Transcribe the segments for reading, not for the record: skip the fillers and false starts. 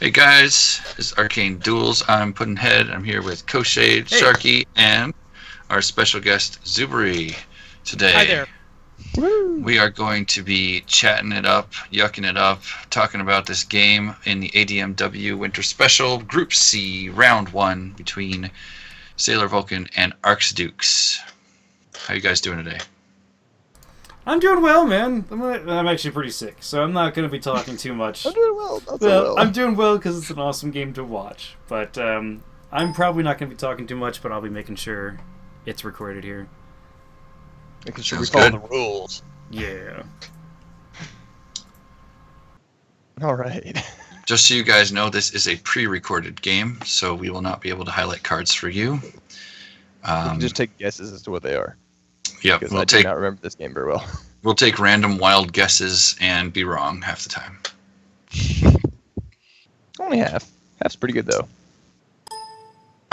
Hey guys, this is Arcane Duels. I'm Puddinhead. I'm here with Koshade, Hey. Sharky, and our special guest Zuberi today. Hi there. Woo! We are going to be chatting it up, yucking it up, talking about this game in the ADMW Winter Special Group C Round 1 between Sailor Vulcan and Arxiducs. How you guys doing today? I'm doing well, man. I'm actually pretty sick, so I'm not going to be talking too much. I'm doing well. Not so well. I'm doing well because it's an awesome game to watch. But I'm probably not going to be talking too much, but I'll be making sure it's recorded here. Making sure Sounds we follow good. the rules. Yeah. All right. Just so you guys know, this is a pre-recorded game, so we will not be able to highlight cards for you. We can just take guesses as to what they are. Yep, Because I do not remember this game very well. We'll take random wild guesses and be wrong half the time. Only half. Half's pretty good, though.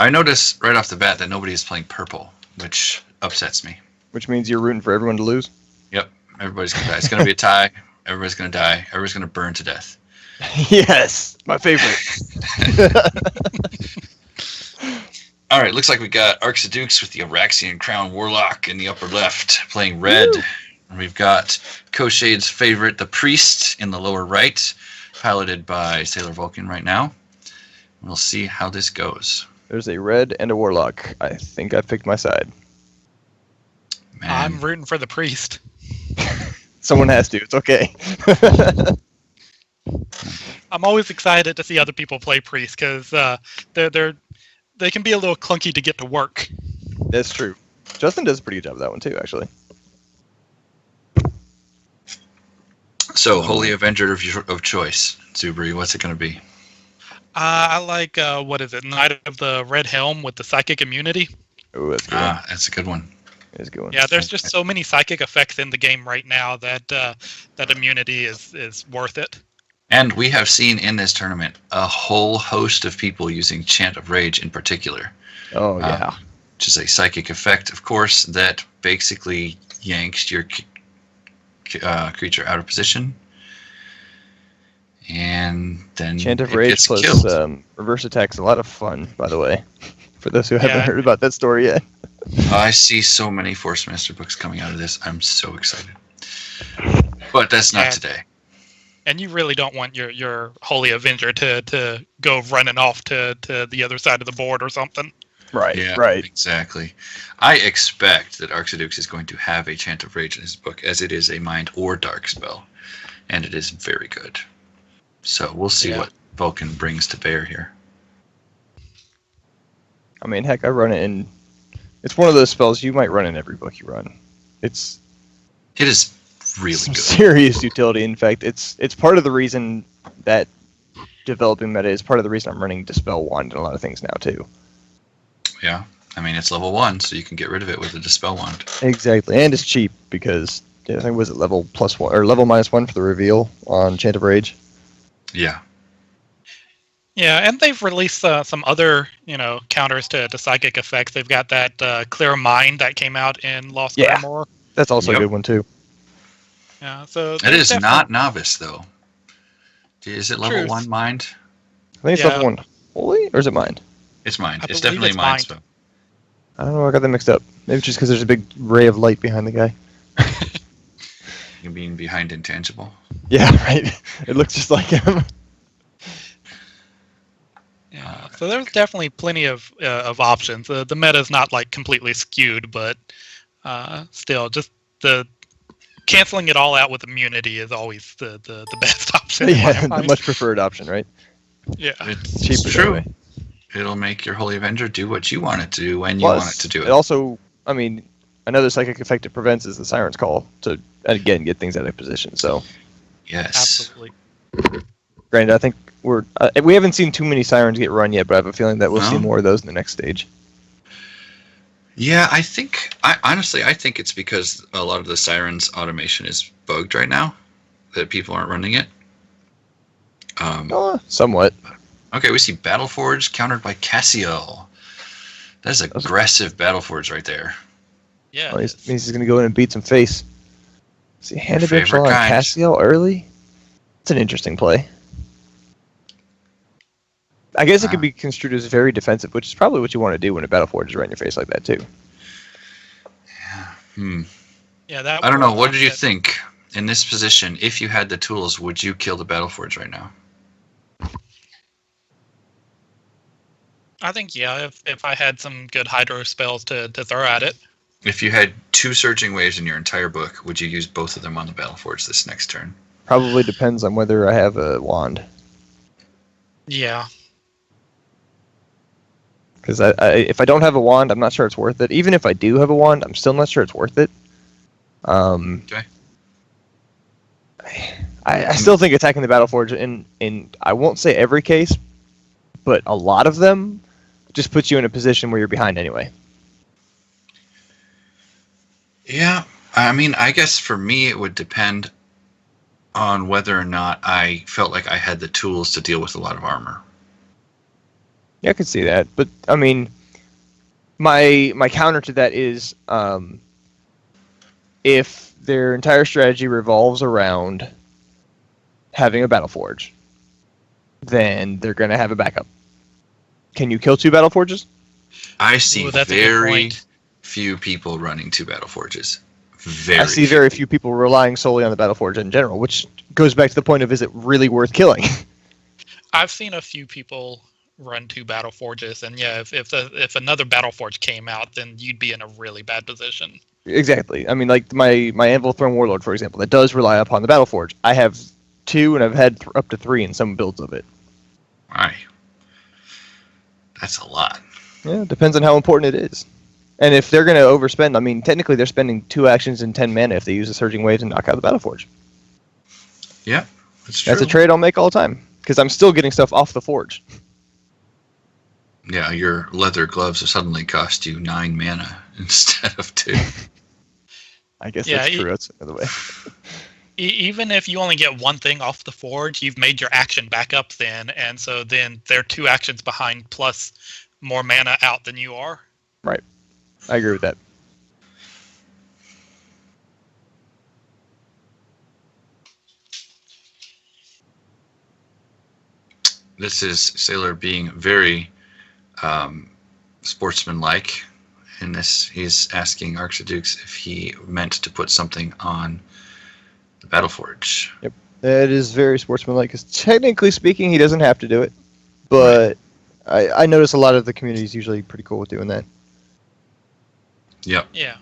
I notice right off the bat that nobody is playing purple, which upsets me. Which means you're rooting for everyone to lose? Yep, everybody's going to die. It's going to be a tie. Everybody's going to die. Everybody's going to burn to death. Yes! My favorite. All right, looks like we got Arxiducs with the Araxian Crown Warlock in the upper left playing red. Woo! And we've got Koshade's favorite, the Priest, in the lower right, piloted by Sailor Vulcan right now. We'll see how this goes. There's a red and a warlock. I think I picked my side. Man, I'm rooting for the priest. Someone has to. It's okay. I'm always excited to see other people play priest because they can be a little clunky to get to work. That's true. Justin does a pretty good job of that one, too, actually. so, Holy Avenger of choice, Zuberi, what's it going to be? I like, what is it, Knight of the Red Helm with the psychic immunity. Ooh, that's a good one. That's a good one. That's a good one. Yeah, there's just so many psychic effects in the game right now that that immunity is worth it. And we have seen in this tournament a whole host of people using Chant of Rage in particular. Oh, yeah. Which is a psychic effect, of course, that basically yanks your creature out of position. And then Chant of it Rage gets plus killed. reverse attack's a lot of fun, by the way. For those who haven't Yeah. heard about that story yet. I see so many Force Master books coming out of this. I'm so excited. But that's not Yeah. today. And you really don't want your Holy Avenger to go running off to the other side of the board or something. Right, Yeah, right. exactly. I expect that Arxiducs is going to have a Chant of Rage in his book, as it is a Mind or Dark spell. And it is very good. So we'll see Yeah. what Vulcan brings to bear here. I mean, heck, I run it in... It's one of those spells you might run in every book you run. It's It is really some good. serious utility. In fact, it's part of the reason that developing meta is part of the reason I'm running Dispel Wand in a lot of things now, too. Yeah. I mean, it's level 1, so you can get rid of it with a Dispel Wand. Exactly, and it's cheap because I think was it level +1 or level -1 for the reveal on Chant of Rage. Yeah. Yeah, and they've released some other, counters to psychic effects. They've got that Clear Mind that came out in Lost Yeah. Glamour. That's also Yep. a good one too. Yeah, so It there's is definitely- not Novice, though. Is it level Truth. 1 Mind? I think it's Yeah. level 1 Holy, or is it Mind? It's Mind. I It's believe definitely it's Mind Mind. spell. I don't know. I got them mixed up. Maybe just because there's a big ray of light behind the guy. You mean behind Intangible? Yeah, right. It looks just like him. Yeah, so there's definitely plenty of options. The meta's not like completely skewed, but still, just the canceling it all out with immunity is always the best option. in my Yeah, the mind. much preferred option, right? Yeah. It's Cheaper that true. way. It'll make your Holy Avenger do what you want it to do when you want it to do it. also, I mean, another psychic effect it prevents is the Siren's Call to, again, get things out of position. So, Yes. Absolutely. granted, I think we haven't seen too many Sirens get run yet, but I have a feeling that we'll see No. more of those in the next stage. Yeah, I think it's because a lot of the Sirens automation is bugged right now, that people aren't running it. Somewhat. Okay, we see Battleforge countered by Cassiel. That's aggressive Battleforge right there. Yeah. Well, it is. he's going to go in and beat some face. See, hand of Favorite Control on kind. Cassiel early? It's an interesting play. I guess it could be construed as very defensive, which is probably what you want to do when a Battleforge is right in your face like that too. Yeah, that. I don't know. What did you think in this position? If you had the tools, would you kill the Battleforge right now? I think if I had some good hydro spells to throw at it. If you had 2 surging waves in your entire book, would you use both of them on the Battleforge this next turn? Probably depends on whether I have a wand. Yeah. Because if I don't have a wand, I'm not sure it's worth it. Even if I do have a wand, I'm still not sure it's worth it. Okay. I still think attacking the Battleforge in I won't say every case, but a lot of them just puts you in a position where you're behind anyway. Yeah, I mean, I guess for me it would depend on whether or not I felt like I had the tools to deal with a lot of armor. Yeah, I could see that, but I mean, my counter to that is if their entire strategy revolves around having a Battleforge, then they're going to have a backup. Can you kill 2 Battleforges? I see Ooh, that's a good very point. few people running 2 Battleforges. I see very few people relying solely on the Battleforge in general, which goes back to the point of, is it really worth killing? I've seen a few people run 2 Battleforges, and yeah, if another Battleforge came out, then you'd be in a really bad position. Exactly. I mean, like my Anvil Throne Warlord, for example, that does rely upon the Battleforge. I have 2, and I've had up to 3 in some builds of it. Aye. That's a lot. Yeah, it depends on how important it is. And if they're going to overspend, I mean, technically they're spending 2 actions and 10 mana if they use the Surging Waves and knock out the Battleforge. Yeah, that's true. That's a trade I'll make all the time, because I'm still getting stuff off the forge. Yeah, your leather gloves will suddenly cost you 9 mana instead of 2. I guess that's true. That's another way. Even if you only get one thing off the forge, you've made your action back up then, and so then they're 2 actions behind plus more mana out than you are. Right. I agree with that. This is Sailor being very sportsmanlike. In this, he's asking Arxiducs if he meant to put something on the Battleforge. Yep. That is very sportsmanlike, because technically speaking, he doesn't have to do it. But right. I notice a lot of the community is usually pretty cool with doing that. Yep. Yeah.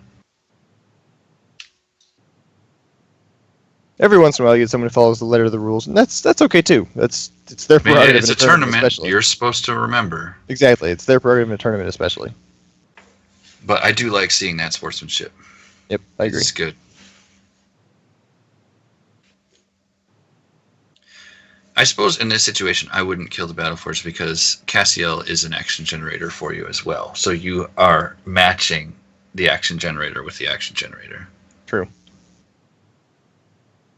Every once in a while, you get someone who follows the letter of the rules, and that's okay too. It's their prerogative. It's a tournament. Especially. You're supposed to remember. Exactly, it's their prerogative in a tournament, especially. But I do like seeing that sportsmanship. Yep, I agree. It's good. I suppose in this situation, I wouldn't kill the Battleforge because Cassiel is an action generator for you as well. So you are matching the action generator with the action generator. True.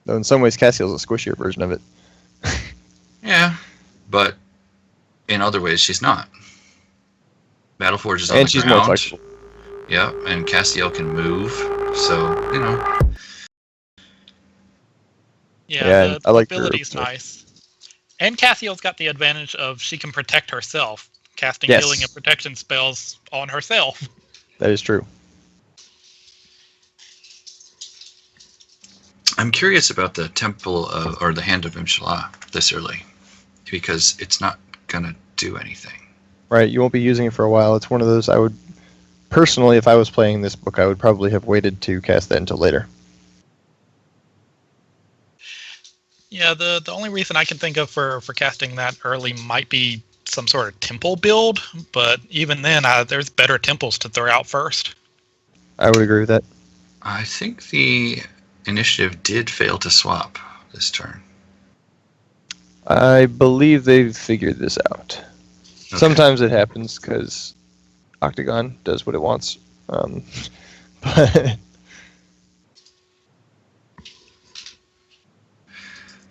Though in some ways, Cassiel's a squishier version of it. Yeah, but in other ways, she's not. Battleforge is on the ground. And she's more flexible. Yeah, and Cassiel can move, so, you know. Yeah, I like ability's nice. And Cassiel's got the advantage of she can protect herself, casting healing and protection spells on herself. That is true. I'm curious about the Temple of, or the Hand of Imshala this early, because it's not going to do anything. Right, you won't be using it for a while. It's one of those I would, personally, if I was playing this book, I would probably have waited to cast that until later. Yeah, the only reason I can think of for casting that early might be some sort of temple build, but even then, there's better temples to throw out first. I would agree with that. I think the initiative did fail to swap this turn. I believe they've figured this out. Okay. Sometimes it happens because Octagon does what it wants. But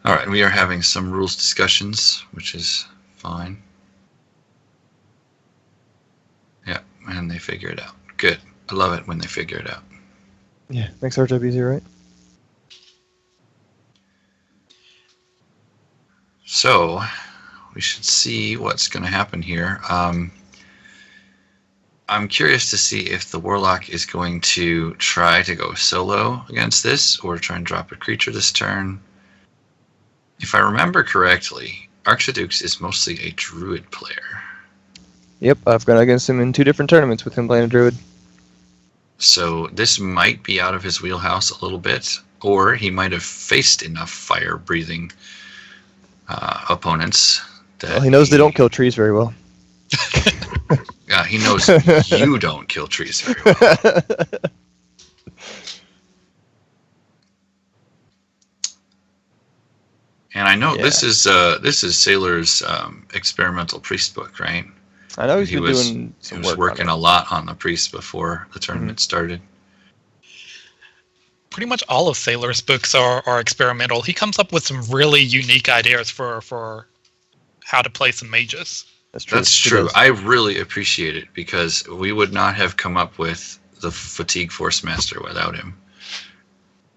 all right, we are having some rules discussions, which is fine. Yeah, and they figure it out. Good. I love it when they figure it out. Yeah, makes our job easier, right? So, we should see what's going to happen here. I'm curious to see if the Warlock is going to try to go solo against this or try and drop a creature this turn. If I remember correctly, Arxiducs is mostly a Druid player. Yep, I've gone against him in 2 different tournaments with him playing a Druid. So this might be out of his wheelhouse a little bit, or he might have faced enough fire-breathing opponents. Well, he knows they don't kill trees very well. Yeah, he knows you don't kill trees very well. And I know this is Sailor's experimental priest book, right? I know he was doing some work. He was working a lot on the priest before the tournament started. Pretty much all of Sailor's books are experimental. He comes up with some really unique ideas for how to play some mages. That's true. I really appreciate it because we would not have come up with the Fatigue Force Master without him.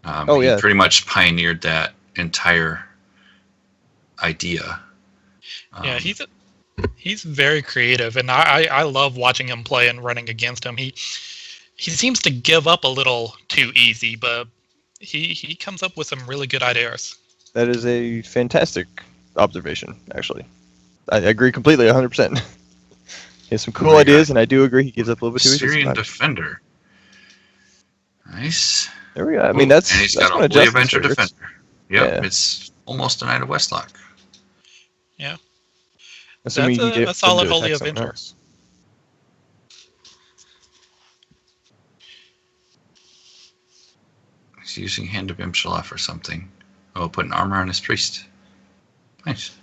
He pretty much pioneered that entire idea. Yeah, he's very creative, and I love watching him play and running against him. He seems to give up a little too easy, but he comes up with some really good ideas. That is a fantastic observation, actually. I agree completely, 100%. He has some cool ideas, and I do agree he gives up a little bit too easy. Syrian Defender. Nice. There we go. I mean, that's... And he's got a Holy Avenger Defender. Yep, it's almost a Knight of Westlock. Yeah. That's a solid Holy Avenger. He's using Hand of Imshalaf or something. Oh, putting armor on his priest. Nice.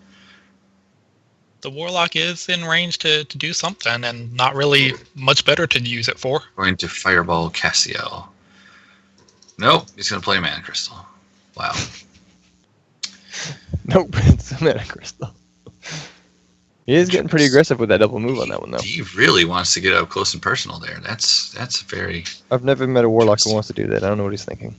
The Warlock is in range to do something, and not really much better to use it for. Going to Fireball Cassiel. Nope, he's going to play Mana Crystal. Wow. Nope, it's a Mana Crystal. He is getting pretty aggressive with that double move on that one, though. He really wants to get up close and personal there. That's very... I've never met a Warlock who wants to do that. I don't know what he's thinking.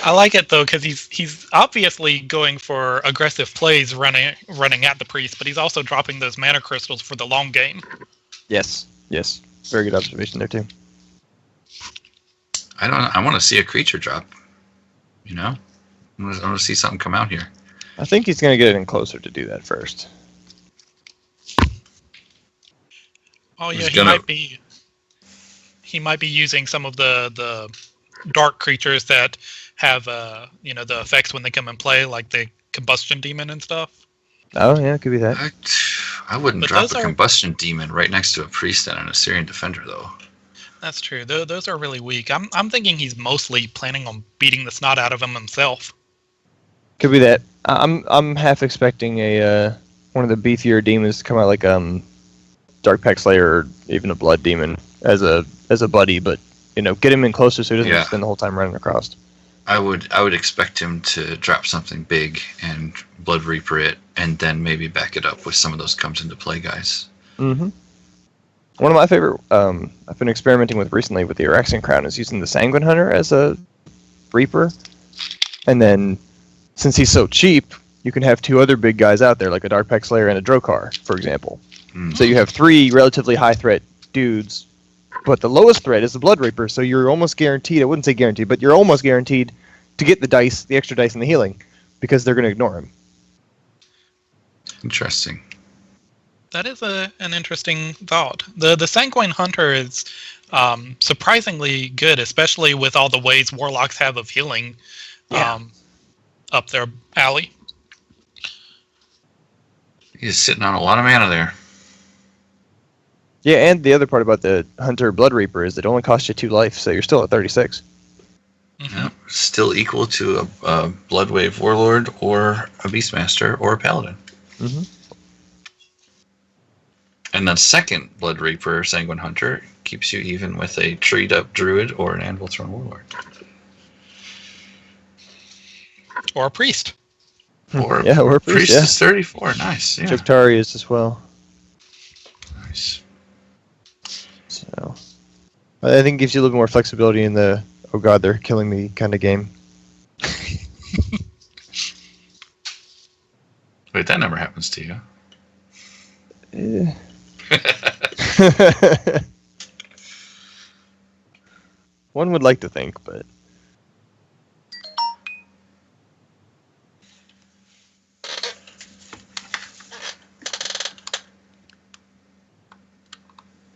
I like it though because he's obviously going for aggressive plays, running at the priest, but he's also dropping those mana crystals for the long game. Yes, very good observation there too. I want to see a creature drop. You know, I want to see something come out here. I think he's going to get it in closer to do that first. Oh yeah, he might be using some of the dark creatures that have the effects when they come and play, like the combustion demon and stuff. Oh yeah, it could be that. I wouldn't drop a combustion demon right next to a priest and an Assyrian defender though. That's true. Those are really weak. I'm thinking he's mostly planning on beating the snot out of him himself. Could be that. I'm half expecting a one of the beefier demons to come out, like Dark Pact Slayer or even a Blood Demon as a buddy, but get him in closer so he doesn't spend the whole time running across. I would expect him to drop something big and Blood Reaper it, and then maybe back it up with some of those comes into play guys. Mm-hmm. One of my favorite I've been experimenting with recently with the Araxian Crown is using the Sanguine Hunter as a Reaper, and then since he's so cheap, you can have 2 other big guys out there, like a Dark Pact Slayer and a Drokar, for example. Mm-hmm. So you have 3 relatively high threat dudes, but the lowest threat is the Blood Reaper, so you're almost guaranteed, I wouldn't say guaranteed, but you're almost guaranteed to get the extra dice and the healing, because they're going to ignore him. Interesting. That is an interesting thought. The Sanguine Hunter is surprisingly good, especially with all the ways Warlocks have of healing up their alley. He's sitting on a lot of mana there. Yeah, and the other part about the Hunter Blood Reaper is it only costs you 2 life, so you're still at 36. Mm-hmm. Yeah, still equal to a Bloodwave Warlord or a Beastmaster or a Paladin. Mm-hmm. And the second Blood Reaper Sanguine Hunter keeps you even with a treed up Druid or an Anvil Throne Warlord. Or a Priest. Or a Priest is 34. Nice. Yeah. Choktari is as well. Nice. So, I think it gives you a little more flexibility in the, oh god, they're killing me kind of game. Wait, that never happens to you. Eh. One would like to think, but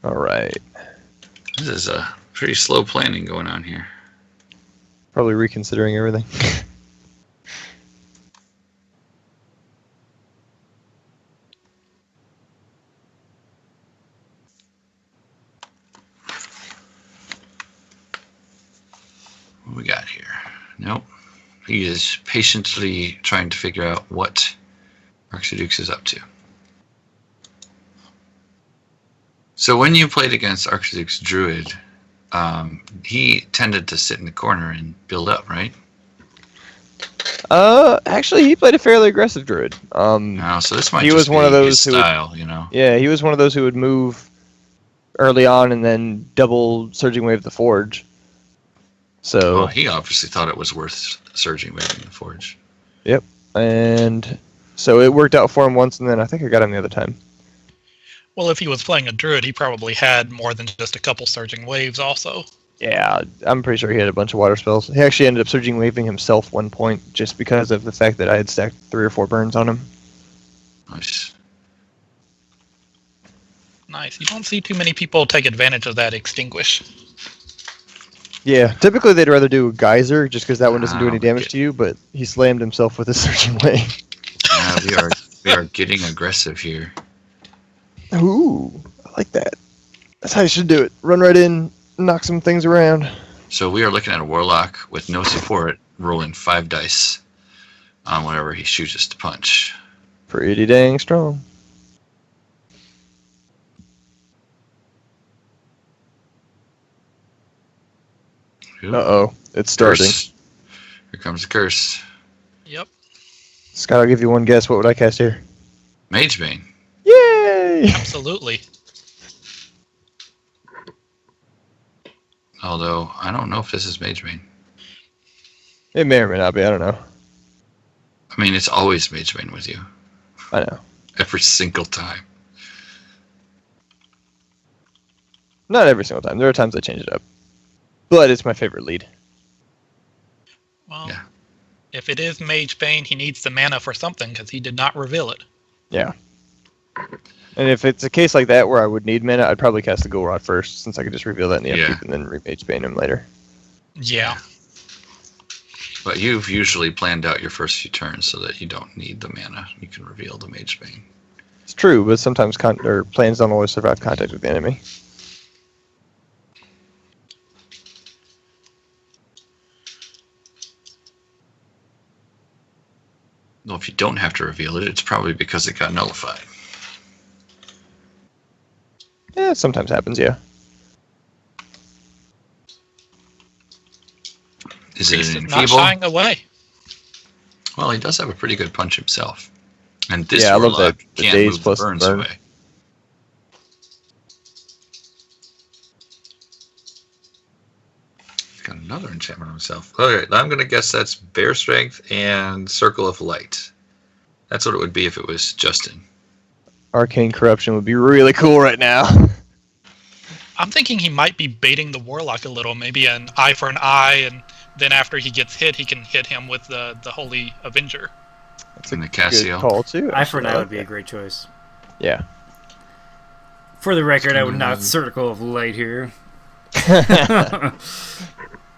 all right. This is a pretty slow planning going on here. Probably reconsidering everything. What we got here? Nope. He is patiently trying to figure out what Arxiducs is up to. So when you played against Arxiducs Druid, he tended to sit in the corner and build up, right? Actually, he played a fairly aggressive druid. Oh, so this might he just was be one of those his who style, you know? Yeah, he was one of those who would move early on and then double surging wave the forge. So Well, he obviously thought it was worth surging waving the forge. Yep, and so it worked out for him once, and then I think I got him the other time. Well, if he was playing a druid, he probably had more than just a couple surging waves also. Yeah, I'm pretty sure he had a bunch of water spells. He actually ended up surging waving himself one point just because of the fact that I had stacked 3 or 4 burns on him. Nice. Nice. You don't see too many people take advantage of that extinguish. Yeah, typically they'd rather do a geyser just because that one doesn't do any damage Okay. to you, but he slammed himself with a surging wave. We are getting aggressive here. Ooh, I like that. That's how you should do it. Run right in, knock some things around. So we are looking at a Warlock with no support, rolling 5 dice on whatever he chooses to punch. Pretty dang strong. Ooh, Uh-oh, it's starting. curse. Here comes the curse. Yep. Scott, I'll give you one guess. What would I cast here? Magebane. Yay! Absolutely. Although, I don't know if this is Magebane. It may or may not be. I don't know. I mean, it's always Magebane with you. I know. Every single time. Not every single time. There are times I change it up. But it's my favorite lead. Well, Yeah. if it is Mage Bane, he needs the mana for something because he did not reveal it. Yeah. And if it's a case like that where I would need mana, I'd probably cast the Ghoul Rod first, since I could just reveal that in the Yeah. upkeep and then Mage Bane him later. Yeah. But you've usually planned out your first few turns so that you don't need the mana. You can reveal the Magebane. It's true, but sometimes plans don't always survive contact with the enemy. Well, if you don't have to reveal it, it's probably because it got nullified. Yeah, it sometimes happens, yeah. Is it He's an not enfeeble? shying away. Well, he does have a pretty good punch himself. And this Yeah, I love Warlock that. The can't daze move the plus the burns burn. away. He's got another enchantment on himself. Okay, I'm going to guess that's Bear Strength and Circle of Light. That's what it would be if it was Justin. Arcane Corruption would be really cool right now. I'm thinking he might be baiting the Warlock a little. Maybe an eye for an eye, and then after he gets hit, he can hit him with the Holy Avenger. That's And the good Cassio. call, too. Eye for an actually. I eye like would be a that. great choice. Yeah. For the record, I would not Circle of Light here.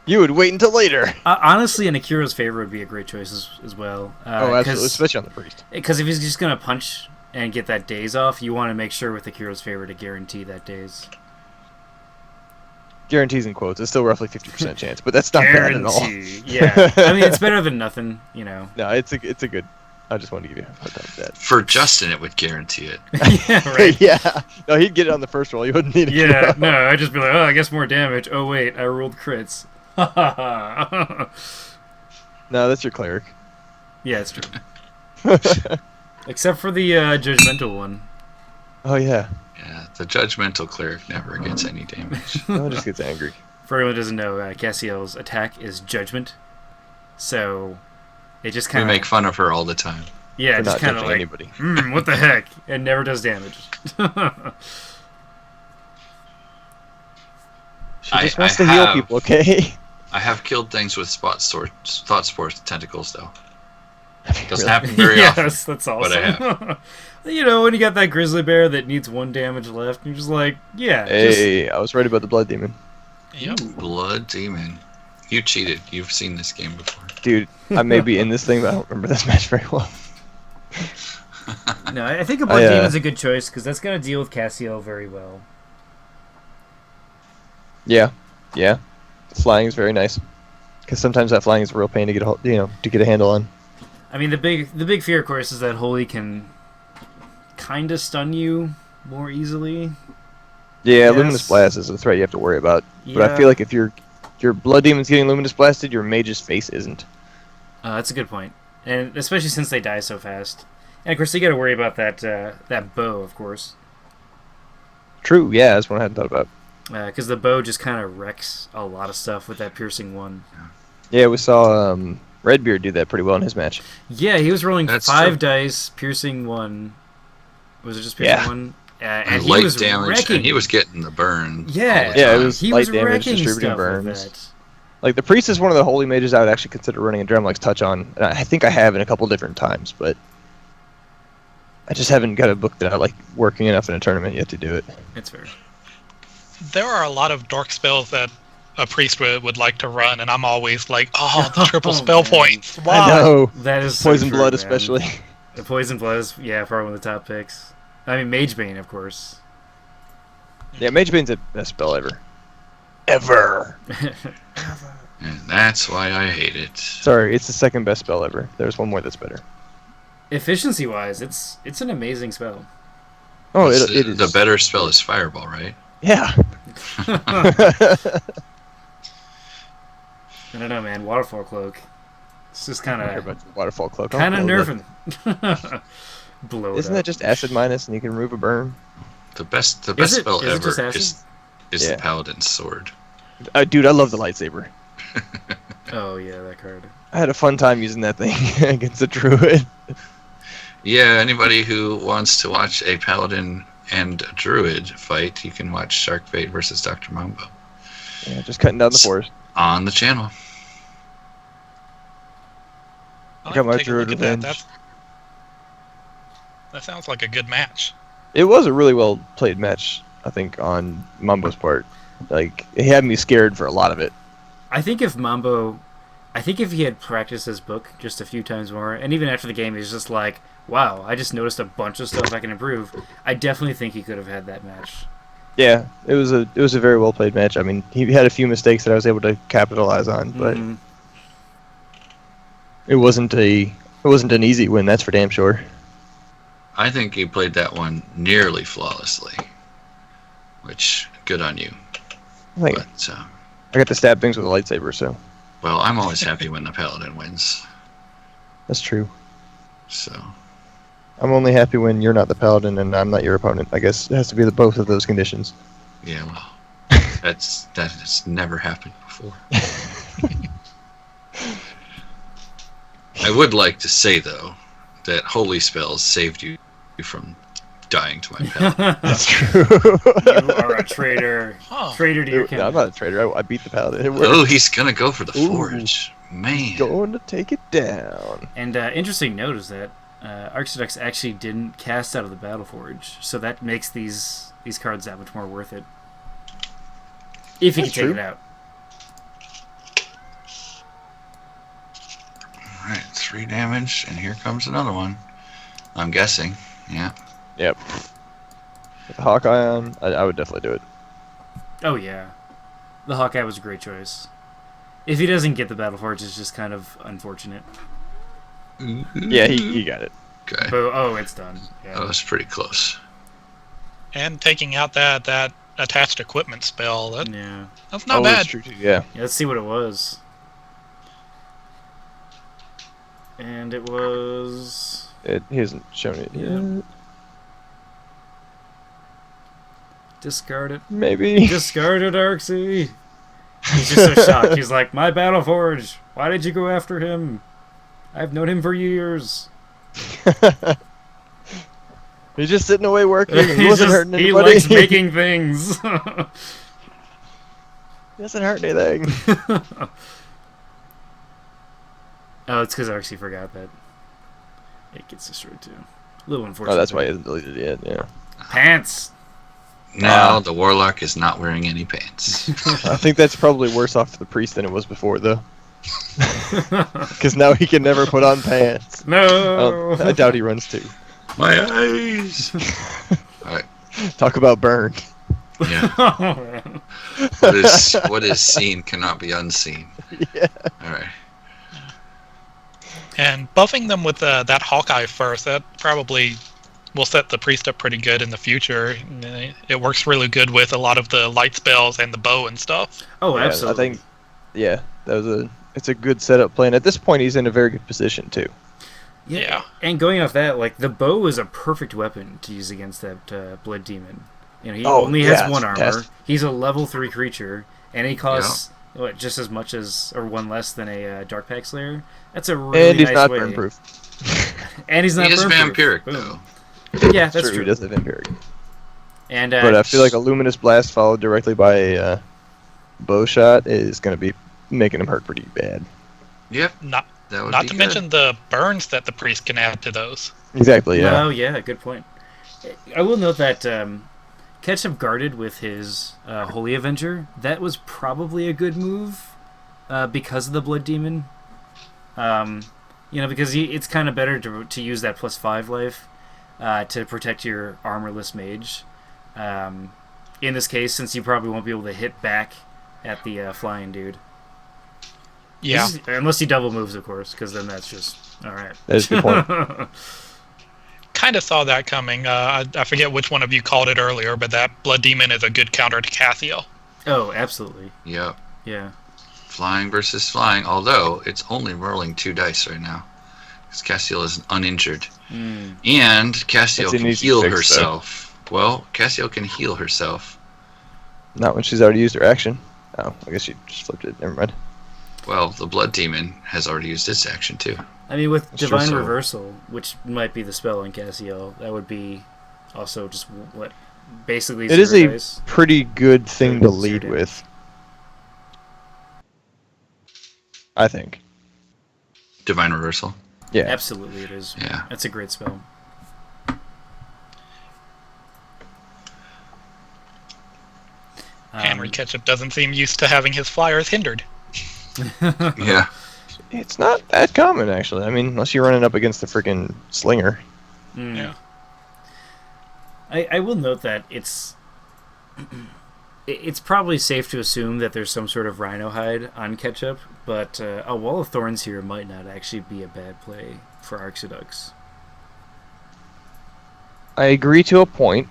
You would wait until later. Honestly, an Akira's Favor would be a great choice as well. Oh, absolutely. Especially on the priest. Because if he's just going to punch and get that daze off, you want to make sure with Akira's Favor to guarantee that daze. Guarantees in quotes. It's still roughly 50% chance, but that's not bad at all. Guarantee. Yeah. I mean, it's better than nothing, you know. No, it's a good. I just wanted to give you a hard time with that. For Justin, it would guarantee it. Yeah, right. Yeah. No, he'd get it on the first roll. He wouldn't need it. Yeah, no, I'd just be like, oh, I guess more damage. Oh, wait, I rolled crits. No, that's your cleric. Yeah, it's true. Except for the judgmental one. Oh yeah. Yeah, the Judgmental Cleric never gets any damage. No, it just gets angry. For anyone who doesn't know, Cassiel's attack is Judgment. So, it just We kind make of... fun of her all the time. Yeah, for just not kind of judging like, anybody. what the heck? And never does damage. She just wants to heal people, okay? I have killed things with thought spore tentacles, though. Doesn't Really? happen very often. Yes, that's awesome. But I have. When you got that grizzly bear that needs 1 damage left, you're just like, yeah. Hey, I was right about the blood demon. Yep. Blood demon. You cheated. You've seen this game before. Dude, I may be in this thing, but I don't remember this match very well. No, I think a blood demon's a good choice because that's going to deal with Cassio very well. Yeah. Flying is very nice. Because sometimes that flying is a real pain to get a handle on. I mean, the big fear, of course, is that Holy can kind of stun you more easily. Yeah, Yes. Luminous Blast is a threat you have to worry about. But I Yeah. feel like if your blood demon's getting Luminous Blasted, your mage's face isn't. That's a good point, and especially since they die so fast. And of course, you got to worry about that bow, of course, True, yeah, that's one I hadn't thought about. because the bow just kind of wrecks a lot of stuff with that piercing 1. Yeah, we saw Redbeard do that pretty well in his match. Yeah, he was rolling That's 5 true. dice, piercing 1. Was it just piercing Yeah. 1? And And he light was damage, wrecking. and he was getting the burn. Yeah, all the Yeah, it time. was He light was damage, wrecking distributing stuff burns. with that. Like, the Priest is one of the holy mages I would actually consider running a Dremlix touch on. And I think I have in a couple different times, but I just haven't got it booked out, like, working enough in a tournament yet to do it. It's fair. There are a lot of dark spells that a priest would like to run, and I'm always like, oh, the triple Oh, spell man. points. I Why? know. That is so Poison true, Blood, man. especially. The Poison Blood is, probably one of the top picks. I mean, Magebane, of course. Yeah, Mage Bane's the best spell ever. Ever. And that's why I hate it. Sorry, it's the second best spell ever. There's one more that's better. Efficiency-wise, it's an amazing spell. Oh, What's it is. The better spell is Fireball, right? Yeah. I don't know, man. Waterfall Cloak. It's just kind of Waterfall Cloak. nerfing. Blow it Isn't up. that just acid minus and you can remove a burn? The best Is it- spell is it just ever acid? is Yeah. the Paladin's Sword. Dude, I love the lightsaber. Oh yeah, that card. I had a fun time using that thing against a druid. Yeah, anybody who wants to watch a Paladin and a Druid fight, you can watch Sharkbait versus Dr. Mambo Yeah, just cutting down the forest. on the channel. I'll got my take a look Druid at that. Revenge. That sounds like a good match. It was a really well played match, I think, on Mambo's part. Like, he had me scared for a lot of it. I think if he had practiced his book just a few times more, and even after the game, he's just like, wow, I just noticed a bunch of stuff I can improve. I definitely think he could have had that match. Yeah, it was a very well played match. I mean, he had a few mistakes that I was able to capitalize on, but Mhm. it wasn't an easy win, that's for damn sure. I think he played that one nearly flawlessly, which good on you. I think But I got to stab things with a lightsaber, so well, I'm always happy when the Paladin wins. that's true. So I'm only happy when you're not the paladin and I'm not your opponent. I guess it has to be both of those conditions. yeah, well, that has never happened before. I would like to say though that holy spells saved you from dying to my Paladin. That's true. You are a traitor. Huh. Traitor to your No, kingdom. I'm not a traitor. I beat the paladin. It worked. Oh, he's gonna go for the Ooh. forge, man. Going to take it down. And interesting note is that Arxiducs actually didn't cast out of the Battleforge, so that makes these cards that much more worth it. If you can That's take true. it out. All right, 3 damage, and here comes another one. I'm guessing. Yeah. Yep. With the Hawkeye on, I would definitely do it. Oh yeah, the Hawkeye was a great choice. If he doesn't get the Battleforge, it's just kind of unfortunate. Yeah, he got it. Okay. But it's done. That Yeah. was pretty close. And taking out that attached equipment spell, Yeah. that's not That's bad. true too. Yeah. Yeah, let's see what it was. And it was... He hasn't shown it yet. Yeah. Discard it. Maybe. Discard it, Arxie. He's just so shocked. He's like, my Battleforge. Why did you go after him? I've known him for years. He's just sitting away working. He wasn't hurting He anybody. likes making things. He doesn't hurt anything. Oh, it's because Arxie forgot that it gets destroyed too. A little unfortunate. Oh, that's why he hasn't deleted it yet. Yeah. Pants. Now the Warlock is not wearing any pants. I think that's probably worse off for the priest than it was before, though. Because now he can never put on pants. No. I doubt he runs too. My eyes. All right. Talk about burn. Yeah. Oh, man. What is seen cannot be unseen. Yeah. All right. And buffing them with that Hawkeye first, that probably will set the priest up pretty good in the future. It works really good with a lot of the light spells and the bow and stuff. Oh, Yeah, absolutely. I think, yeah, it's a good setup plan. At this point, he's in a very good position too. Yeah. And going off that, like, the bow is a perfect weapon to use against that Blood Demon. You know, he Oh, only yeah, has 1 armor. fantastic. He's a level 3 creature, and he costs just as much as, or 1 less than a Dark Pack Slayer. That's a really And he's nice not way. burn proof. And he's not He is burn-proof. vampiric, Boom. though. Yeah, that's He true. does have vampiric. And But I feel like a luminous blast followed directly by a bow shot is going to be making him hurt pretty bad. Yep. Not That would not be to good. mention the burns that the priest can add to those. Exactly. Yeah. Oh, yeah, good point. I will note that Ketchup guarded with his Holy Avenger. That was probably a good move because of the Blood Demon. Because it's kind of better to use that +5 life to protect your armorless mage. In this case, since you probably won't be able to hit back at the flying dude. Yeah. Unless he double moves, of course, because then that's just alright. That is a good point. Kind of saw that coming. I forget which one of you called it earlier, but that Blood Demon is a good counter to Cassio. Oh, absolutely. Yep. Yeah. Flying versus flying, although it's only rolling 2 dice right now. Because Cassiel is uninjured. Mm. And Cassiel That's an can easy heal fix, herself. Well, Cassiel can heal herself. Not when she's already used her action. Oh, I guess she just flipped it. Never mind. Well, the Blood Demon has already used its action too. I mean, with That's true, Divine so- Reversal, which might be the spell on Cassiel, that would be also just what basically It is zero a dice. pretty good thing to Zero lead damage. with. I think. Divine Reversal. Yeah. Absolutely, it is. Yeah. That's a great spell. Henry Ketchup doesn't seem used to having his flyers hindered. Yeah. It's not that common, actually. I mean, unless you're running up against the freaking slinger. Mm. Yeah. I will note that it's probably safe to assume that there's some sort of rhino hide on Ketchup, but a Wall of Thorns here might not actually be a bad play for Arxiducs. I agree to a point.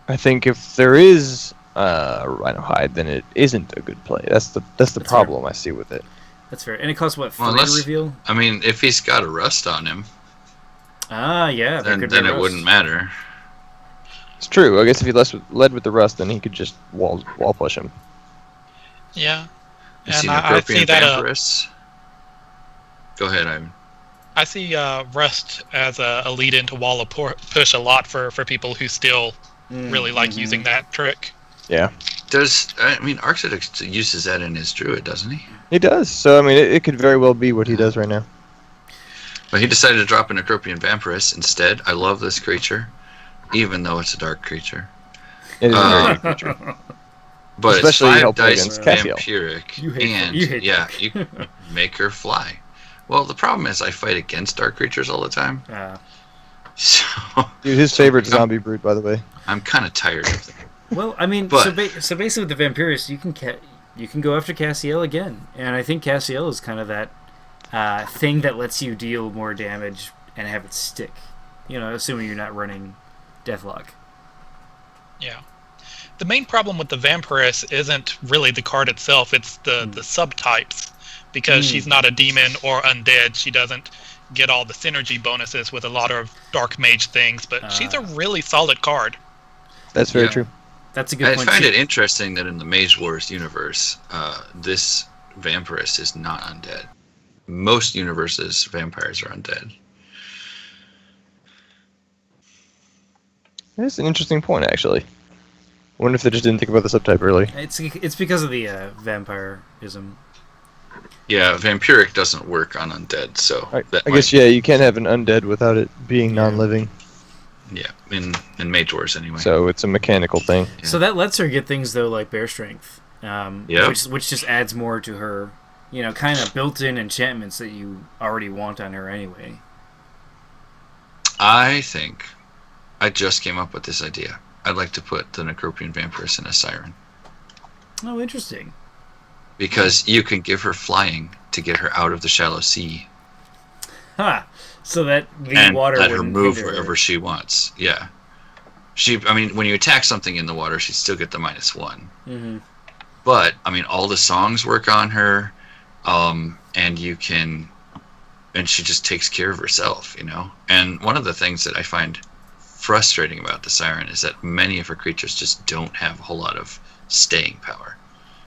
I think if there is rhino hide, then it isn't a good play. That's the That's problem I see with it. That's fair. And it costs, what, 3 Well, to unless- reveal? I mean, if he's got a rust on him, Ah, yeah. that could be then it rust. wouldn't matter. It's true. I guess if he led with the rust, then he could just wall push him. Yeah. You And see I see Necropian that Vampirus? Go ahead, Ivan. I see Rust as a lead into Wall of Push a lot for people who still really like using that trick. Yeah. Arxiducs uses that in his druid, doesn't he? He does. So, I mean, it could very well be what he does right now. But he decided to drop a Necropian Vampirus instead. I love this creature, even though it's a dark creature. It is a very good creature. But Especially it's 5 helpful dice against Cassiel. vampiric, You hate- and you hate yeah, that. you make her fly. Well, the problem is I fight against dark creatures all the time, so Dude, his favorite zombie brute, by the way. I'm kind of tired of them. Well, I mean, But- so basically with the Vampirus, you can go after Cassiel again, and I think Cassiel is kind of that thing that lets you deal more damage and have it stick. You know, assuming you're not running Deathlock. Yeah. The main problem with the Vampirus isn't really the card itself, it's the subtypes. Because she's not a demon or undead, she doesn't get all the synergy bonuses with a lot of Dark Mage things, but she's a really solid card. That's very Yeah. true. That's a good I point. find it interesting that in the Mage Wars universe, this Vampirus is not undead. Most universes, vampires are undead. That's an interesting point, actually. I wonder if they just didn't think about the subtype early. It's because of the vampirism. Yeah, vampiric doesn't work on undead, so I guess, yeah, you can't have an undead without it being Yeah. non-living. Yeah, in Mage Wars anyway. So it's a mechanical thing. Yeah. So that lets her get things though like bear strength, Yeah. which just adds more to her, kind of built-in enchantments that you already want on her anyway. I think I just came up with this idea. I'd like to put the Necropian Vampiress in a Siren. Oh, interesting. Because you can give her flying to get her out of the shallow sea. Ha! So that the And water let her wouldn't move hinder her. wherever she wants. Yeah. When you attack something in the water, she'd still get the -1. Mm-hmm. But, all the songs work on her, and you can... And she just takes care of herself, And one of the things that I find frustrating about the Siren is that many of her creatures just don't have a whole lot of staying power.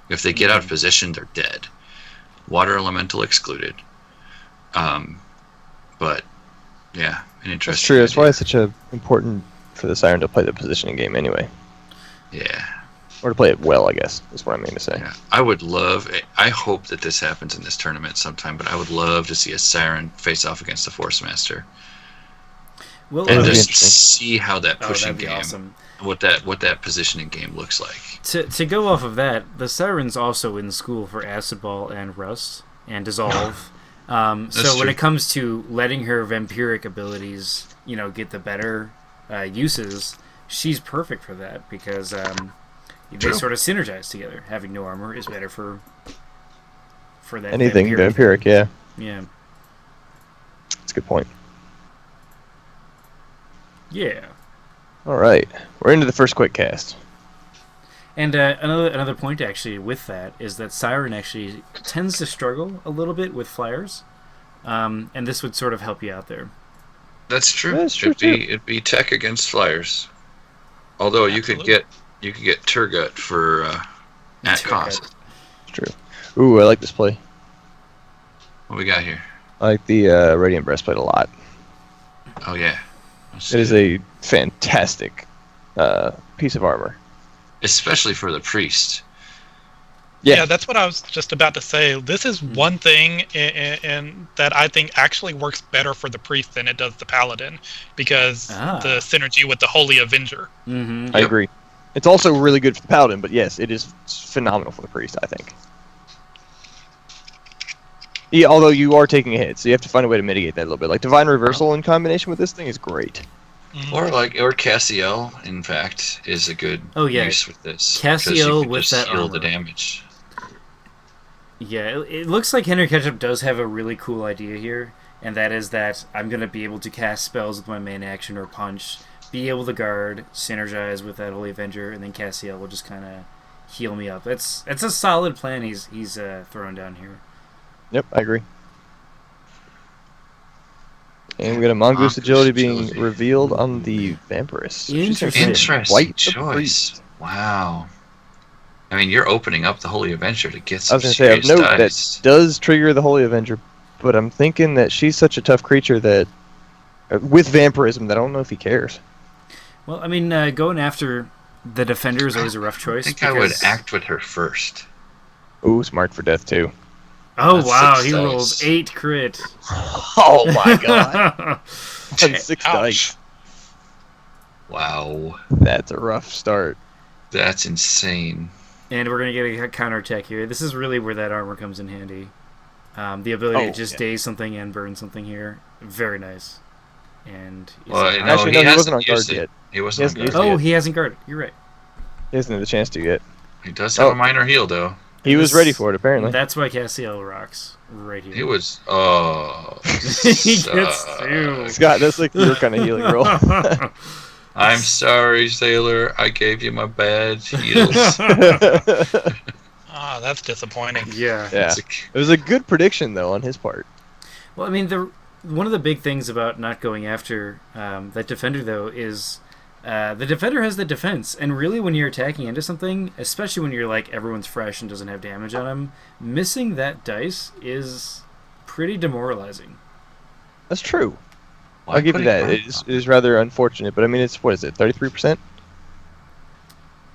If they get out of position, they're dead. Water elemental excluded. But, yeah, an interesting That's true. That's idea. why it's such important for the Siren to play the positioning game anyway. Yeah. Or to play it well, I guess, is what I mean to say. Yeah, I hope that this happens in this tournament sometime, but I would love to see a Siren face off against the Force Master. Well, And that'd be just interesting. see how that pushing that'd be game, awesome. what that positioning game looks like. To go off of that, the Siren's also in school for Acid Ball and Rust and Dissolve. So when true. it comes to letting her vampiric abilities, get the better uses, she's perfect for that because they True. sort of synergize together. Having no armor is better for that. Anything vampiric, yeah. Yeah. That's a good point. Yeah. All right. We're into the first quick cast. And another point actually with that is that Siren actually tends to struggle a little bit with flyers, and this would sort of help you out there. That's true. That's true, It'd be tech against flyers. Although you could get Turgut for at Turgut. cost. It's true. Ooh, I like this play. What we got here? I like the Radiant Breastplate a lot. Oh yeah. It is a fantastic piece of armor. Especially for the priest. Yeah, that's what I was just about to say. This is one thing in that I think actually works better for the priest than it does the paladin, because the synergy with the Holy Avenger. Mm-hmm. I agree. It's also really good for the paladin, but yes, it is phenomenal for the priest, I think. Yeah, although you are taking a hit, so you have to find a way to mitigate that a little bit. Like Divine Reversal in combination with this thing is great. Or Cassiel, in fact, is a good use with this. 'cause you Cassiel can with just that heal armor. the damage. Yeah, it looks like Henry Ketchup does have a really cool idea here, and that is that I'm going to be able to cast spells with my main action or punch, be able to guard, synergize with that Holy Avenger, and then Cassiel will just kind of heal me up. It's a solid plan he's throwing down here. Yep, I agree. And we got a Mongoose Agility being revealed on the Vampiress. Interesting. White choice. Wow. You're opening up the Holy Avenger to get I some was going to say, I've serious noted dice. that does trigger the Holy Avenger, but I'm thinking that she's such a tough creature that, with vampirism, that I don't know if he cares. Well, going after the Defender is always a rough choice. I think I would act with her first. Ooh, smart for death, too. Oh, That's wow, 6 he dice. rolls 8 crit. Oh my god. On 6 dice. Wow. That's a rough start. That's insane. And we're going to get a counterattack here. This is really where that armor comes in handy. The ability to just daze something and burn something here. Very nice. And Actually, no, he wasn't on guard yet. He wasn't on guard Oh, yet. he hasn't guarded. You're right. He hasn't had the chance to yet. He does have a minor heal, though. He was ready for it, apparently. That's why Cassiel rocks right here. He was... Oh. He gets two. Scott, that's like your kind of healing roll. I'm sorry, Sailor. I gave you my bad heals. That's disappointing. Yeah. Yeah. It was a good prediction, though, on his part. Well, one of the big things about not going after that Defender, though, is the Defender has the defense. And really, when you're attacking into something, especially when you're like everyone's fresh and doesn't have damage on them, missing that dice is pretty demoralizing. That's true. I'll give you that. It is rather unfortunate, but I mean, what is it, 33%?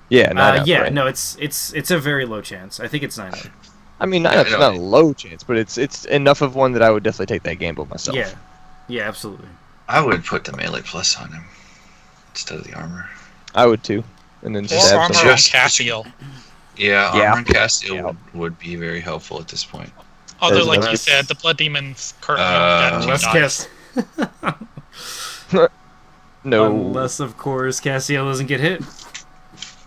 Yeah, 9 up, yeah, right? no, it's a very low chance. I think it's 9 up. I mean, it's not a low chance, but it's enough of one that I would definitely take that gamble myself. Yeah, absolutely. I would put the melee plus on him instead of the armor. I would too, and then Or stab armor somebody. on Cassiel. Yeah, armor and Castiel Yeah. would be very helpful at this point. Although, There's like another- you said, the Blood Demon's currently got 2 Unless dice. No. Unless, of course, Cassiel doesn't get hit.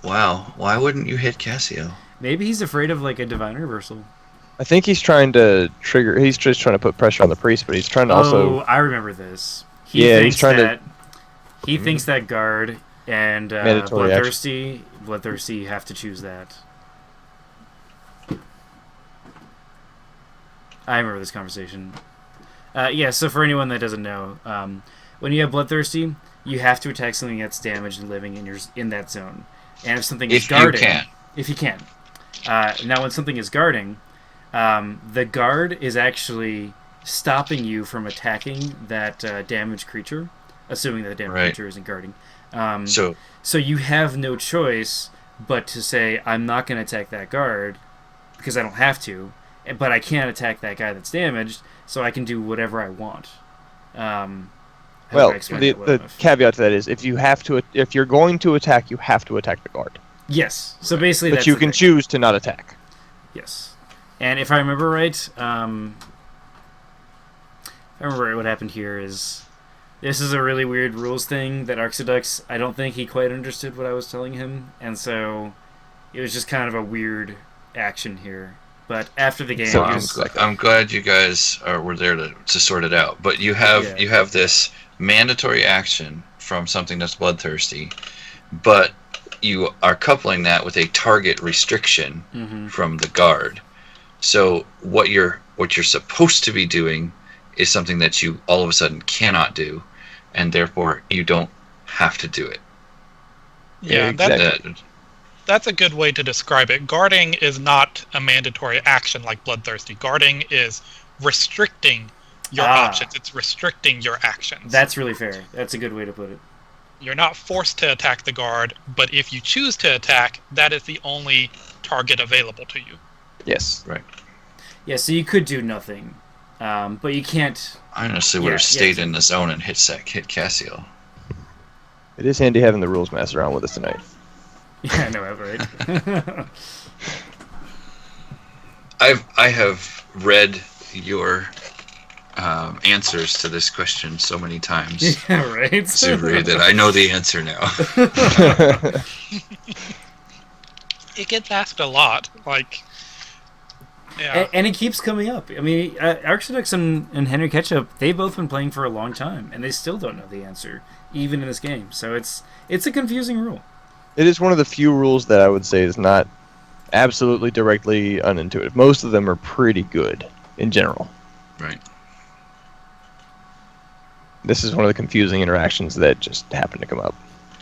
Wow, why wouldn't you hit Cassio? Maybe he's afraid of like a divine reversal. I think he's trying to trigger. He's just trying to put pressure on the priest, but he's trying to Oh, also. I remember this. Yeah, he's trying to- He thinks that guard and Mandatory Bloodthirsty have to choose that. I remember this conversation. Yeah, so for anyone that doesn't know, when you have Bloodthirsty, you have to attack something that's damaged and living in that zone. And if something is guarding, if you can. Now, when something is guarding, the guard is actually stopping you from attacking that damaged creature, assuming that the damaged creature isn't guarding. So you have no choice but to say, I'm not going to attack that guard because I don't have to, but I can't attack that guy that's damaged, so I can do whatever I want. Well, the caveat to that is if you're going to attack, you have to attack the guard. Yes. So basically, but you can choose to not attack. Yes. And if I remember right, what happened here is this is a really weird rules thing that Arxiducs, I don't think he quite understood what I was telling him, and so it was just kind of a weird action here. But after the game, so I'm glad you guys were there to sort it out. But you have this mandatory action from something that's bloodthirsty, but you are coupling that with a target restriction from the guard. So what you're supposed to be doing is something that you all of a sudden cannot do, and therefore you don't have to do it. Yeah, exactly. That's a good way to describe it. Guarding is not a mandatory action like Bloodthirsty. Guarding is restricting your options. It's restricting your actions. That's really fair. That's a good way to put it. You're not forced to attack the guard, but if you choose to attack, that is the only target available to you. Yes. Right. Yeah, so you could do nothing, but you can't... I honestly would have stayed in the zone and hit Cassio. It is handy having the rules master on with us tonight. Yeah, I know, right? I have read your answers to this question so many times. Yeah, right. Zuberi, that I know the answer now. It gets asked a lot, like. Yeah. And it keeps coming up. I mean, Arxiducs and Henry Ketchup, they've both been playing for a long time, and they still don't know the answer, even in this game. So it's a confusing rule. It is one of the few rules that I would say is not absolutely directly unintuitive. Most of them are pretty good in general. Right. This is one of the confusing interactions that just happen to come up.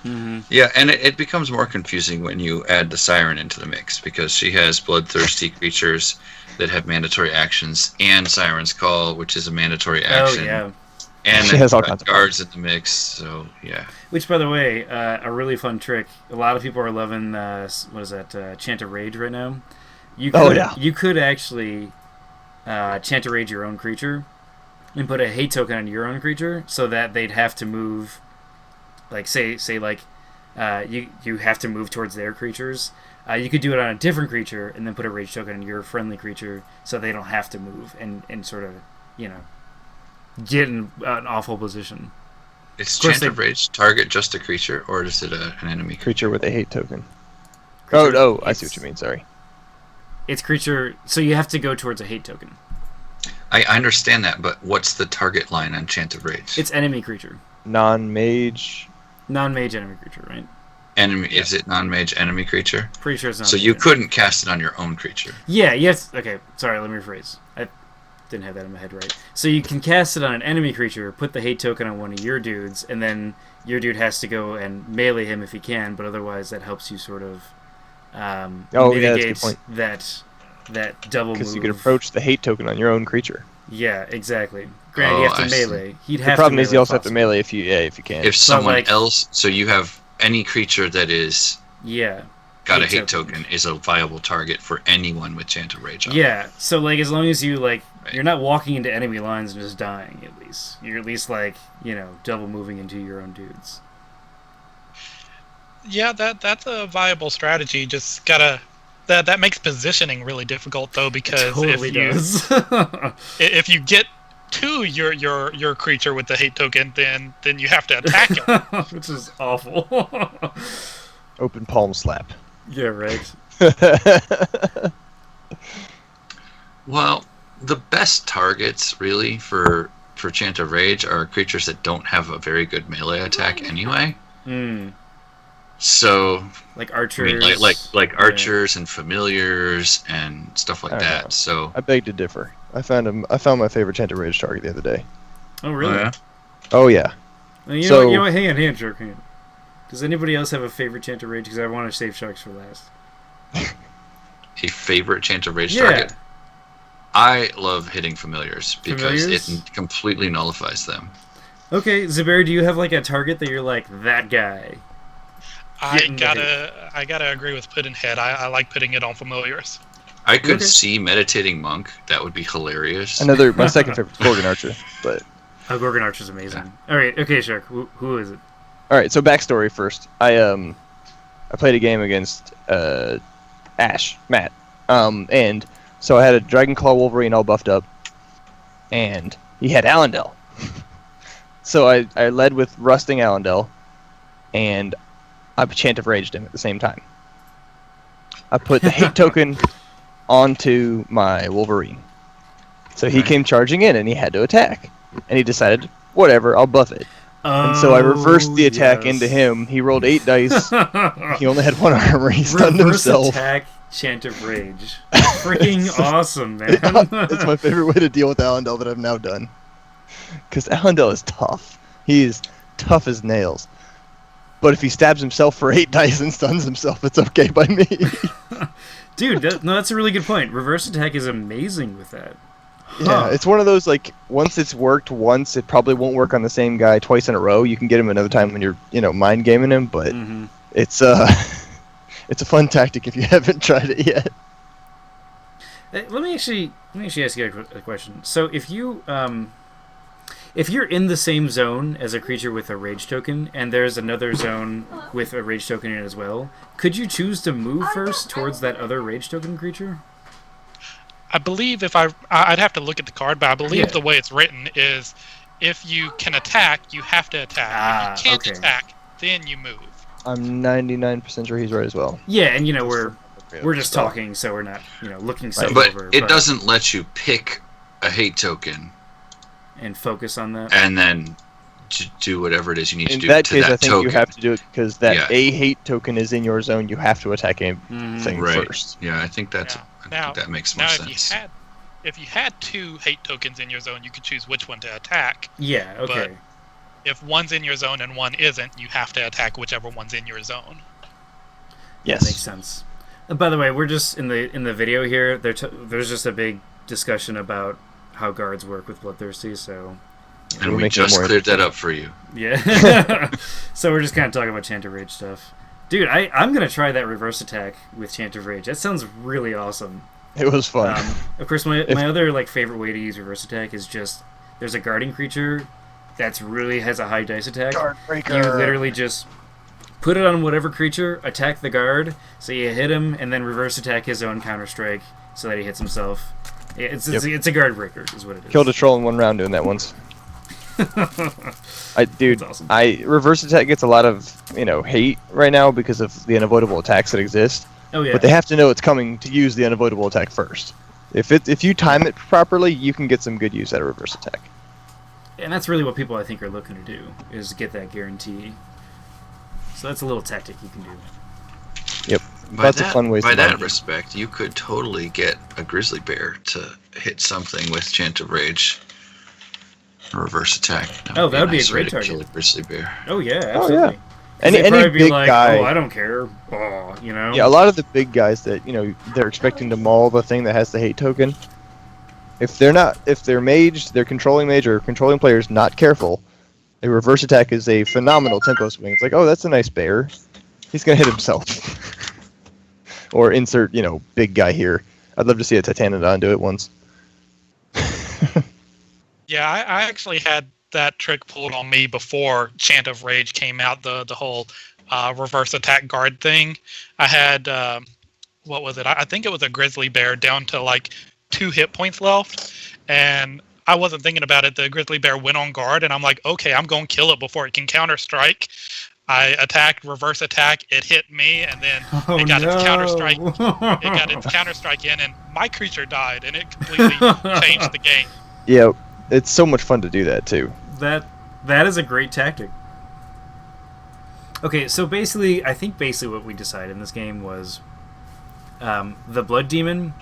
Mm-hmm. Yeah, and it becomes more confusing when you add the Siren into the mix, because she has bloodthirsty creatures that have mandatory actions, and Siren's Call, which is a mandatory action. Oh, yeah. And she then has all kinds of guards in the mix, so yeah. Which, by the way, a really fun trick. A lot of people are loving, what is that, Chant of Rage right now. You could actually Chant of Rage your own creature and put a hate token on your own creature so that they'd have to move, like, say you have to move towards their creatures. You could do it on a different creature and then put a rage token on your friendly creature so they don't have to move and sort of, get in an awful position. Is Chant of Rage target just a creature, or is it an enemy creature with a hate token? Creature, I see what you mean, sorry. It's creature, so you have to go towards a hate token. I understand that, but what's the target line on Chant of Rage? It's enemy creature. Non-mage enemy creature, right? Enemy, is it non-mage enemy creature? Pretty sure it's not. So you couldn't cast it on your own creature. Yeah, yes. Okay, sorry, let me rephrase. I didn't have that in my head right. So you can cast it on an enemy creature, put the hate token on one of your dudes, and then your dude has to go and melee him if he can, but otherwise that helps you sort of mitigate that double move. Because you can approach the hate token on your own creature. Yeah, exactly. Granted, you have I to see. melee. He'd The have problem to is you also have to possibly. melee if you can. If someone like- else, so you have any creature that is Yeah. got a Hate hate token is a viable target for anyone with Chant of Rage on. Yeah, so like as long as you like Right. you're not walking into enemy lines and just dying at least. You're at least like, double moving into your own dudes. Yeah, that's a viable strategy. Just gotta that makes positioning really difficult though, because Totally if you does. if you get to your creature with the hate token, then you have to attack him. Which is awful. Open palm slap. Yeah, right. Well, the best targets really for Chant of Rage are creatures that don't have a very good melee attack anyway. Mm. So Like I archers. mean, like Yeah. archers and familiars and stuff like I don't know. that. So I beg to differ. I found my favorite Chant of Rage target the other day. Oh, really? Oh, yeah? Oh yeah. You So- know what? Hang on, Shark. Hang on. Does anybody else have a favorite Chant of Rage? Because I want to save Sharks for last. A favorite Chant of Rage Yeah. target. I love hitting familiars because Familiars? it completely nullifies them. Okay, Zuberi, do you have like a target that you're like, that guy? I Getting gotta agree with Puddinhead. I like putting it on familiars. I could Okay. see Meditating Monk. That would be hilarious. My second favorite Gorgon Archer. But Oh, Gorgon Archer's amazing. All right, okay, Shark. Who is it? all right, so backstory first. I played a game against Matt, and so I had a Dragonclaw Wolverine all buffed up, and he had Allendale. So I led with Rusting Allendale, and I Chant of Raged him at the same time. I put the hate token onto my Wolverine. So he Right. came charging in, and he had to attack. And he decided, whatever, I'll buff it. And so I reversed the attack yes. into him. He rolled 8 dice. He only had 1 armor. He stunned Reverse himself. attack, Chant of Rage. Freaking awesome, man. It's my favorite way to deal with Allendale that I've now done. Because Allendale is tough. He is tough as nails. But if he stabs himself for 8 dice and stuns himself, it's okay by me. Dude, that's a really good point. Reverse attack is amazing with that. Yeah, it's one of those, like, once it's worked once, it probably won't work on the same guy twice in a row. You can get him another time when you're, mind gaming him, but Mhm. it's it's a fun tactic if you haven't tried it yet. Let me actually ask you a question. So if you're in the same zone as a creature with a rage token, and there's another zone with a rage token in it as well, could you choose to move first towards that other rage token creature? I believe I'd have to look at the card, but I believe Yeah. the way it's written is if you can attack, you have to attack. If you can't Okay. attack, then you move. I'm 99% sure he's right as well. Yeah, and we're just talking, so we're not looking stuff But over. it doesn't let you pick a hate token and focus on that. and then do whatever it is you need to In do that to case, that I think token. you have to do it because that Yeah. a hate token is in your zone. You have to attack a Mhm. thing Right. first. Yeah, I think Yeah. Now- that makes more Now, sense. if you had 2 hate tokens in your zone, you could choose which one to attack. Yeah. Okay. If one's in your zone and one isn't, you have to attack whichever one's in your zone. Yes. That makes sense. By the way, we're just in the video here. There's just a big discussion about how guards work with Bloodthirsty. So And We're we making it just more cleared that up for you. yeah. So we're just kind of talking about Chant of Rage stuff. Dude, I'm gonna try that reverse attack with Chant of Rage. That sounds really awesome. It was fun. Of course, my other favorite way to use reverse attack is just there's a guarding creature that's really has a high dice attack. Guardbreaker. You literally just put it on whatever creature, attack the guard, so you hit him, and then reverse attack his own counter strike so that he hits himself. It's a guard breaker, is what it is. Killed a troll in 1 round doing that once. Dude, That's awesome. reverse attack gets a lot of hate right now because of the unavoidable attacks that exist. Oh yeah. But they have to know it's coming to use the unavoidable attack first. If you time it properly, you can get some good use out of reverse attack. And that's really what people I think are looking to do is get that guarantee. So that's a little tactic you can do. Yep. By Lots that, of fun ways by to that manage it. respect, you could totally get a grizzly bear to hit something with Chant of Rage. Reverse attack. Oh, that would be a nice great way to target. kill a grizzly bear. Oh yeah, Oh, absolutely. yeah. 'Cause Any they'd probably be big like, guy. oh, I don't care. Oh, Yeah, a lot of the big guys that they're expecting to maul the thing that has the hate token. If their mage, their controlling mage or controlling player is not careful, a reverse attack is a phenomenal tempo swing. It's like, oh, that's a nice bear. He's gonna hit himself. Or insert, big guy here. I'd love to see a Titanodon do it once. Yeah, I actually had that trick pulled on me before Chant of Rage came out, the whole reverse attack guard thing. I had, what was it? I think it was a grizzly bear down to like 2 hit points left, and I wasn't thinking about it. The grizzly bear went on guard, and I'm like, okay, I'm going to kill it before it can counter strike. I attacked, reverse attack, it hit me, and then it got its counter strike. It got its counter strike in, and my creature died, and it completely changed the game. Yeah, it's so much fun to do that too. That is a great tactic. Okay, so I think what we decided in this game was the Blood Demon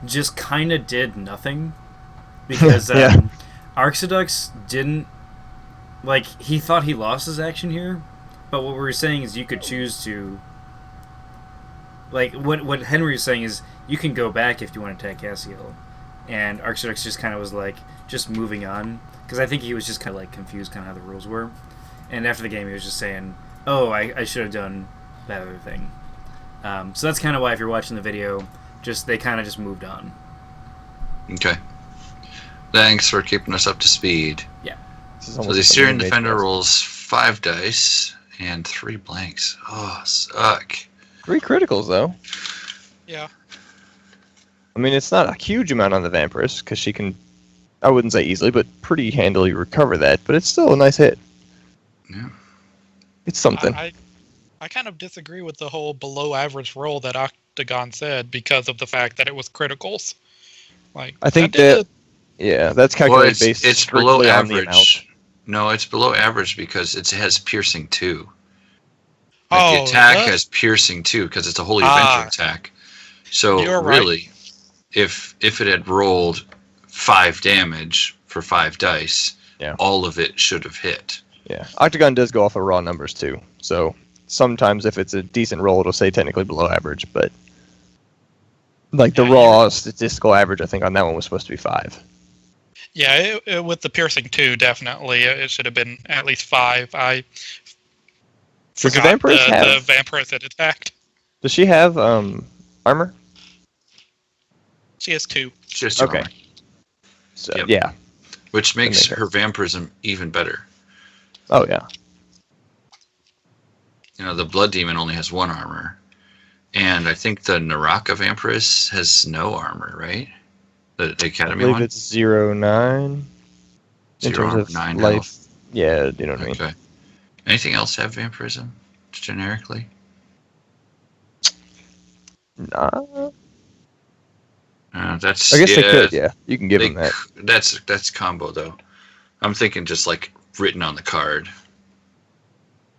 just kind of did nothing because Yeah. Arxiducs didn't, he thought he lost his action here, but what we were saying is you could choose to, what Henry was saying is you can go back if you want to attack Cassiel, and Arxiducs just kind of was just moving on, because I think he was just kind of confused kind of how the rules were, and after the game he was just saying, oh, I should have done that other thing. So that's kind of why if you're watching the video, they kind of just moved on. Okay. Thanks for keeping us up to speed. Yeah. So the Syrian Defender rolls 5 dice and 3 blanks. Oh, suck. 3 criticals, though. Yeah. I mean, it's not a huge amount on the Vampiress, because she can, I wouldn't say easily, but pretty handily recover that, but it's still a nice hit. Yeah. It's something. I kind of disagree with the whole below average roll that Octagon said because of the fact that it was criticals. I think that's calculated based it's strictly below on the average. amount. No, it's below average because it has piercing 2. Oh, the attack what? has piercing 2 because it's a Holy Avenger attack. So You're really, right. if it had rolled 5 damage for 5 dice, all of it should have hit. Yeah, Octagon does go off of raw numbers too. So sometimes if it's a decent roll, it'll say technically below average, but the raw statistical average, I think on that one was supposed to be 5. Yeah, with the piercing 2, definitely it should have been at least 5. I Does the forgot Vampiress the Vampiress that attacked. Does she have armor? She has 2. It's just 2 Okay. armor. So Yep. yeah. Which makes That her makes vampirism even better. Oh yeah. The Blood Demon only has 1 armor. And I think the Naraka Vampiress has no armor, right? The Academy I believe one? it's 0-9. In 0 terms armor, of 9 life. health. Yeah, you know what I mean. Okay. Anything else have vampirism, generically? Nah. That's. I guess they yeah, could, yeah. You can give them that. That's combo, though. I'm thinking just written on the card.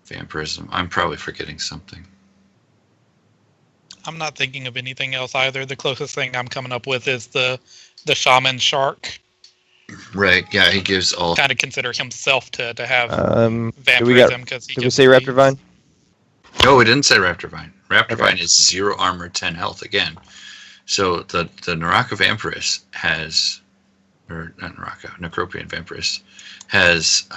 Vampirism. I'm probably forgetting something. I'm not thinking of anything else either. The closest thing I'm coming up with is the Shaman Shark. Right, yeah, he gives all... Kind of consider himself to have Did vampirism because he we say Raptor Vine? No, we didn't say Raptor Vine. Raptor Okay. Vine is 0 armor, 10 health again. So the Naraka Vampiress has... Or not Naraka, Necropian Vampiress has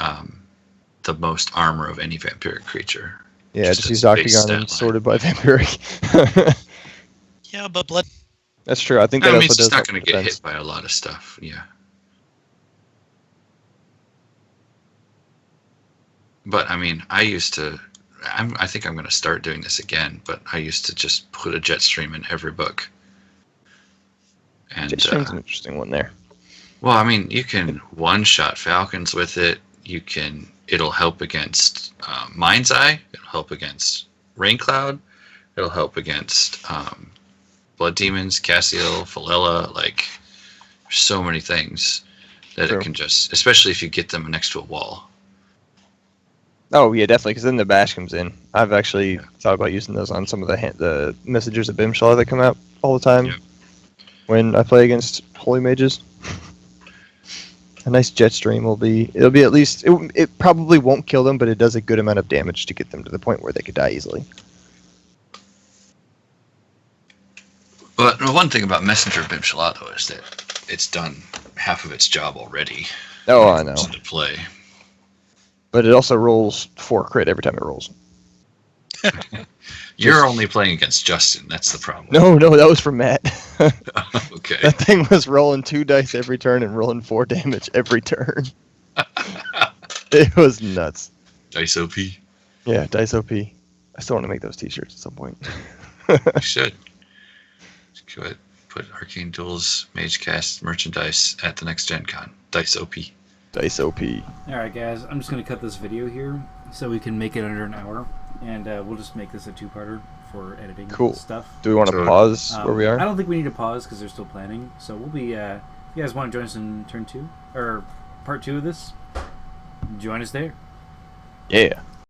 the most armor of any vampiric creature. Yeah, just use as a base Octagon stat and line. sorted by Vampiric. Yeah, but blood. That's true. I think I that mean, also it's does not help going to get defense. hit by a lot of stuff, yeah. But, I mean, I think I'm going to start doing this again, but I used to just put a Jetstream in every book. And, Jetstream's an interesting one there. well, I mean, you can one-shot Falcons with it. It'll help against Mind's Eye. It'll help against Rain Cloud. It'll help against Blood Demons, Cassiel, Philella. So many things that True. it can just, especially if you get them next to a wall. Oh yeah, definitely. Because then the bash comes in. I've actually thought about using those on some of the messengers of Bimshal that come out all the time Yep. when I play against holy mages. A nice Jetstream it'll be at least, it probably won't kill them, but it does a good amount of damage to get them to the point where they could die easily. But the one thing about Messenger of Bimshalat, though, is that it's done half of its job already. Oh, I know. To play. But it also rolls 4 crit every time it rolls. You're only playing against Justin. That's the problem. No, that was for Matt. Okay. That thing was rolling 2 dice every turn and rolling 4 damage every turn. It was nuts. Dice OP. Yeah, Dice OP. I still want to make those t-shirts at some point. You should. Go ahead. Put Arcane Duels Magecast merchandise at the next Gen Con. Dice OP. Dice OP. Alright guys, I'm just going to cut this video here so we can make it under an hour. And we'll just make this a 2-parter for editing stuff. Do we want to pause where we are? I don't think we need to pause because they're still planning. So we'll be, if you guys want to join us in turn 2, or part 2 of this, join us there. Yeah.